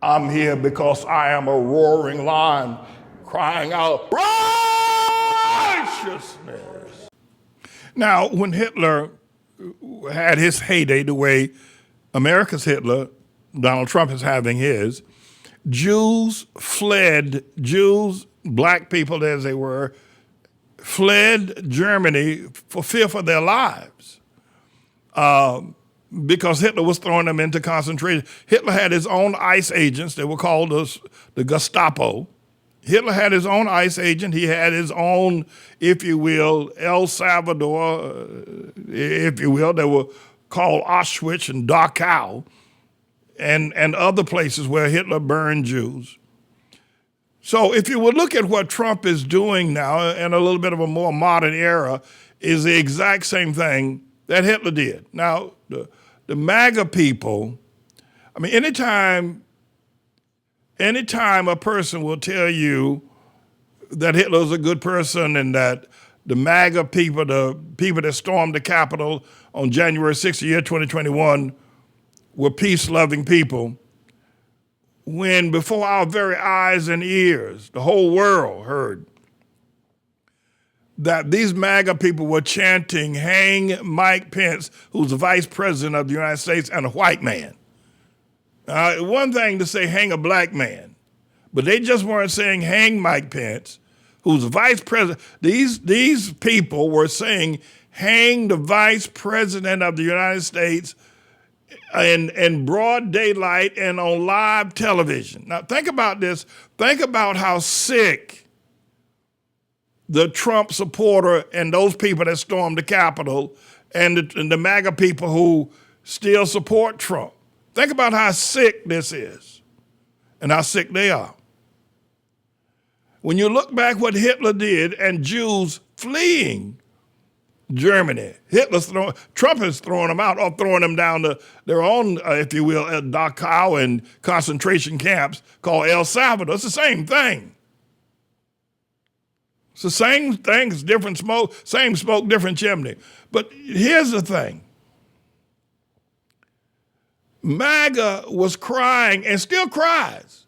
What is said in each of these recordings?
I'm here because I am a roaring lion crying out righteousness. Now, when Hitler had his heyday the way America's Hitler, Donald Trump is having his, Jews, black people as they were, fled Germany for fear for their lives because Hitler was throwing them into concentration. Hitler had his own ICE agents. They were called the Gestapo. Hitler had his own ICE agent. He had his own, if you will, El Salvador, if you will. They were called Auschwitz and Dachau and other places where Hitler burned Jews. So if you would look at what Trump is doing now in a little bit of a more modern era, is the exact same thing that Hitler did. Now, the MAGA people, I mean, anytime a person will tell you that Hitler's a good person and that the MAGA people, the people that stormed the Capitol on January 6th, the year 2021, were peace-loving people, when before our very eyes and ears, the whole world heard that these MAGA people were chanting, "Hang Mike Pence, who's the vice president of the United States and a white man." One thing to say hang a black man, but they just weren't saying hang Mike Pence, who's the vice president. These people were saying hang the vice president of the United States in broad daylight and on live television. Now think about this. Think about how sick the Trump supporter and those people that stormed the Capitol and the MAGA people who still support Trump. Think about how sick this is and how sick they are. When you look back what Hitler did and Jews fleeing Germany, Trump is throwing them out or throwing them down to their own, if you will, Dachau and concentration camps called El Salvador. It's the same thing. It's the same thing, it's different smoke, same smoke, different chimney. But here's the thing. MAGA was crying and still cries,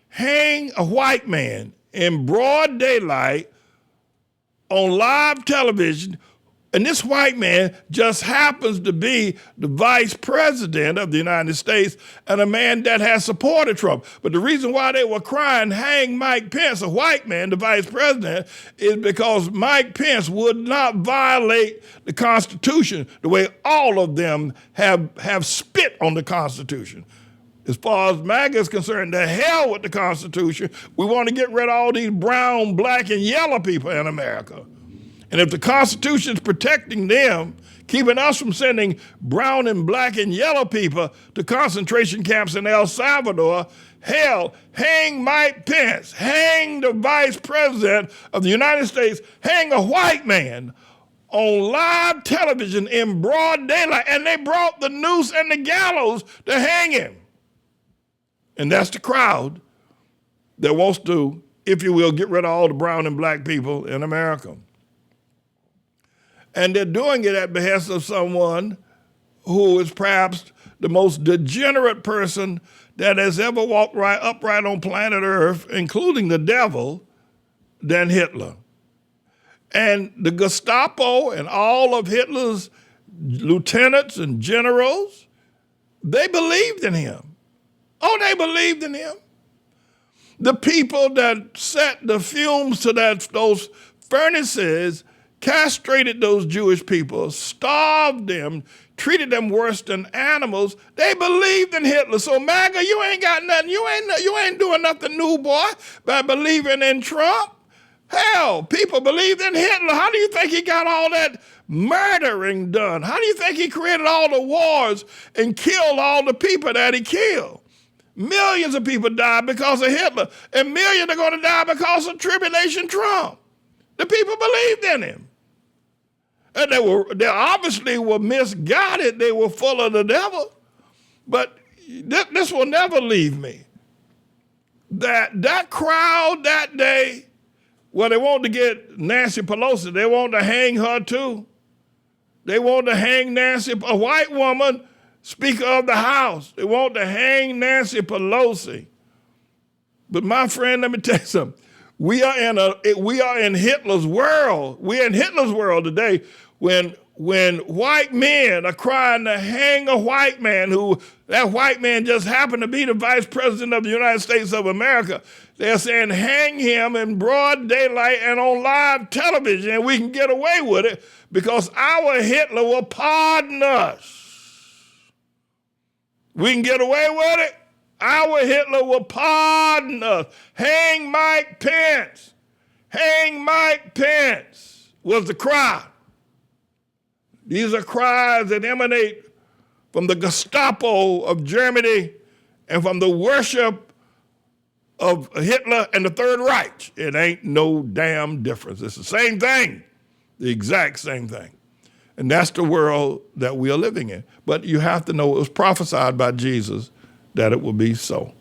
hang a white man in broad daylight on live television, and this white man just happens to be the vice president of the United States and a man that has supported Trump. But the reason why they were crying, hang Mike Pence, a white man, the vice president, is because Mike Pence would not violate the Constitution the way all of them have spit on the Constitution. As far as MAGA is concerned, the hell with the Constitution. We want to get rid of all these brown, black, and yellow people in America. And if the Constitution is protecting them, keeping us from sending brown and black and yellow people to concentration camps in El Salvador, hell, hang Mike Pence, hang the vice president of the United States, hang a white man on live television in broad daylight, and they brought the noose and the gallows to hang him. And that's the crowd that wants to, if you will, get rid of all the brown and black people in America. And they're doing it at behest of someone who is perhaps the most degenerate person that has ever walked upright on planet Earth, including the devil, than Hitler. And the Gestapo and all of Hitler's lieutenants and generals, they believed in him. Oh, they believed in him. The people that set the fumes to those furnaces castrated those Jewish people, starved them, treated them worse than animals. They believed in Hitler. So MAGA, you ain't got nothing. You ain't doing nothing new, boy, by believing in Trump. Hell, people believed in Hitler. How do you think he got all that murdering done? How do you think he created all the wars and killed all the people that he killed? Millions of people died because of Hitler, and millions are going to die because of Tribulation Trump. The people believed in him. And they obviously were misguided. They were full of the devil. But this will never leave me. That crowd that day, well, they wanted to get Nancy Pelosi. They wanted to hang her too. They wanted to hang Nancy, a white woman, Speaker of the House. They wanted to hang Nancy Pelosi. But my friend, let me tell you something. We are in Hitler's world. We're in Hitler's world today when white men are crying to hang a white man that white man just happened to be the vice president of the United States of America. They're saying hang him in broad daylight and on live television, and we can get away with it because our Hitler will pardon us. We can get away with it. Our Hitler will pardon us. Hang Mike Pence. Hang Mike Pence was the cry. These are cries that emanate from the Gestapo of Germany and from the worship of Hitler and the Third Reich. It ain't no damn difference. It's the same thing, the exact same thing. And that's the world that we are living in. But you have to know it was prophesied by Jesus that it will be so.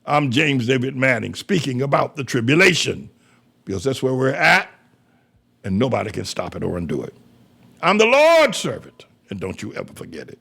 I'm James David Manning speaking about the tribulation because that's where we're at and nobody can stop it or undo it. I'm the Lord's servant, and don't you ever forget it.